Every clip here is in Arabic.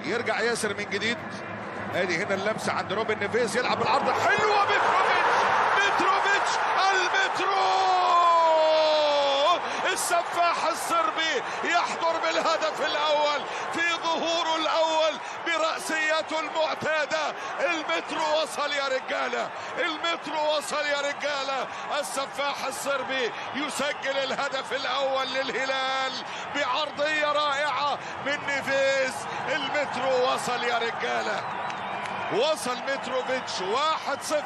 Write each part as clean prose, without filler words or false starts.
يرجع ياسر من جديد. ادي هنا اللمسه عند روبن نيفيز، يلعب العرضه حلوه. متروفيتش المترو، السفاح الصربي يحضر بالهدف الاول في ظهوره الاول برأسيته المعتاده. المترو وصل يا رجاله، المترو وصل يا رجاله. السفاح الصربي يسجل الهدف الاول للهلال بعرضيه رائعه من نيفيز. المترو وصل يا رجاله، وصل متروفيتش 1-0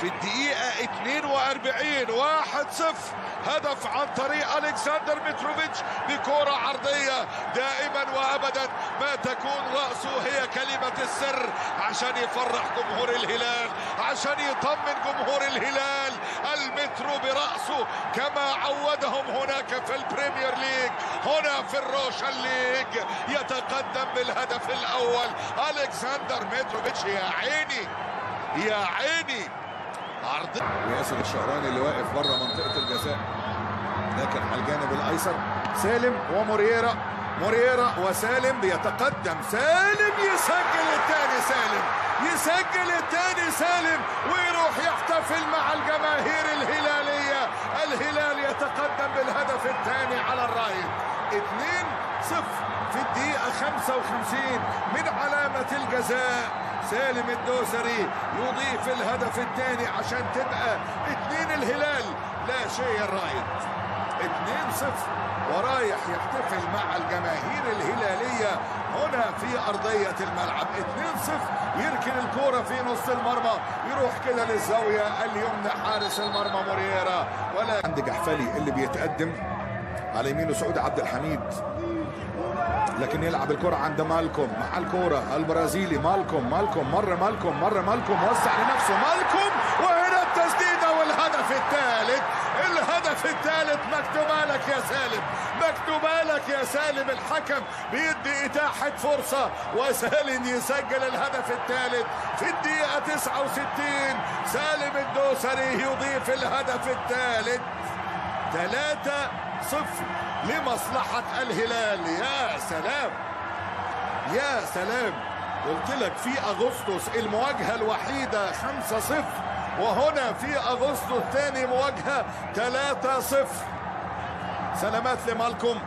في الدقيقة 42. 1-0 هدف عن طريق ألكسندر متروفيتش بكرة عرضية. دائما وأبدا ما تكون رأسه هي كلمة السر عشان يفرح جمهور الهلال، عشان يطمن جمهور الهلال. المترو برأسه كما عودهم هناك في البريمير ليج، هنا في الروشن ليج يتقدم بالهدف الأول ألكسندر متروفيتش. يا عيني يا عيني. عرض وياسر الشهراني اللي واقف بره منطقه الجزاء، لكن على الجانب الايسر سالم ومورييرا. مورييرا وسالم بيتقدم، سالم يسجل الثاني، سالم يسجل الثاني، سالم ويروح يحتفل مع الجماهير الهلاليه. الهلال يتقدم بالهدف الثاني على الرايت 2-0 في الدقيقه 55 من علامه الجزاء. سالم الدوسري يضيف الهدف الثاني عشان تبقى 2 الهلال لا شيء الرايت. 2-0 ورايح يحتفل مع الجماهير الهلالية هنا في أرضية الملعب. 2-0 يركن الكرة في نص المرمى، يروح كده للزاوية اليمنى حارس المرمى مورييرا. ولا عند جحفلي اللي بيتقدم على يمينه سعود عبد الحميد، لكن يلعب الكرة عند مالكوم مع الكرة البرازيلي. مالكوم مر مالكوم وسع لنفسه مالكوم، وهنا التسديدة والهدف الثالث. الهدف الثالث مكتوبة لك يا سالم، مكتوبة لك يا سالم. الحكم بيدي إتاحة فرصة وسالم يسجل الهدف الثالث في الدقيقة 69. سالم الدوسري يضيف الهدف الثالث. 3-0 لمصلحة الهلال. يا سلام يا سلام، قلت لك في أغسطس المواجهة الوحيدة 5-0، وهنا في أغسطس ثاني مواجهة 3-0. سلامات لمالكوم.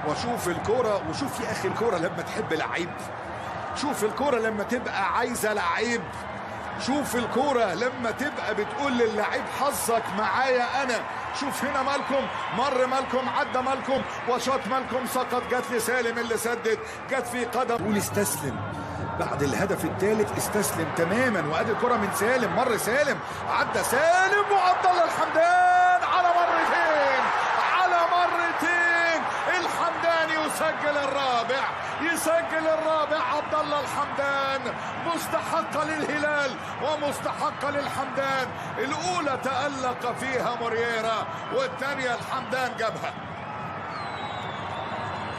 وشوف الكرة، وشوف يا أخي الكرة لما تحب لعيب، شوف الكرة لما تبقى عايزة لعيب، شوف الكرة لما تبقى بتقول للعيب حظك معايا أنا. شوف هنا مالكوم، مر مالكوم، عدى مالكوم وشاط مالكوم، سقط، جت لسالم اللي سدد، جت في قدم. واستسلم بعد الهدف الثالث، استسلم تماما. وادي الكرة من سالم، مر سالم، عدى سالم وعبد الله الحمدان على مرتين، على مرتين. الحمدان يسجل الرابع، يسجل الرابع عبد الله الحمدان. مستحقة للهلال ومستحقة للحمدان. الأولى تألق فيها مورييرا والثانية الحمدان جابها.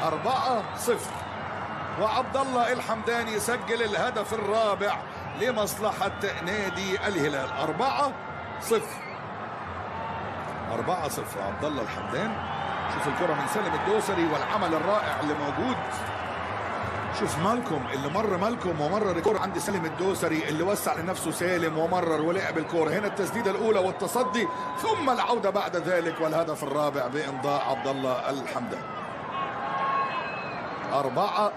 4-0 وعبد الله الحمدان يسجل الهدف الرابع لمصلحة نادي الهلال. 4-0 عبد الله الحمدان. شوف الكرة من سالم الدوسري والعمل الرائع اللي موجود. شوف مالكوم اللي مر مالكوم ومرر الكرة عند سالم الدوسري اللي وسع لنفسه سالم ومرر ولعب الكرة. هنا التسديدة الأولى والتصدي ثم العودة بعد ذلك والهدف الرابع بإمضاء عبد الله الحمدان. 4-0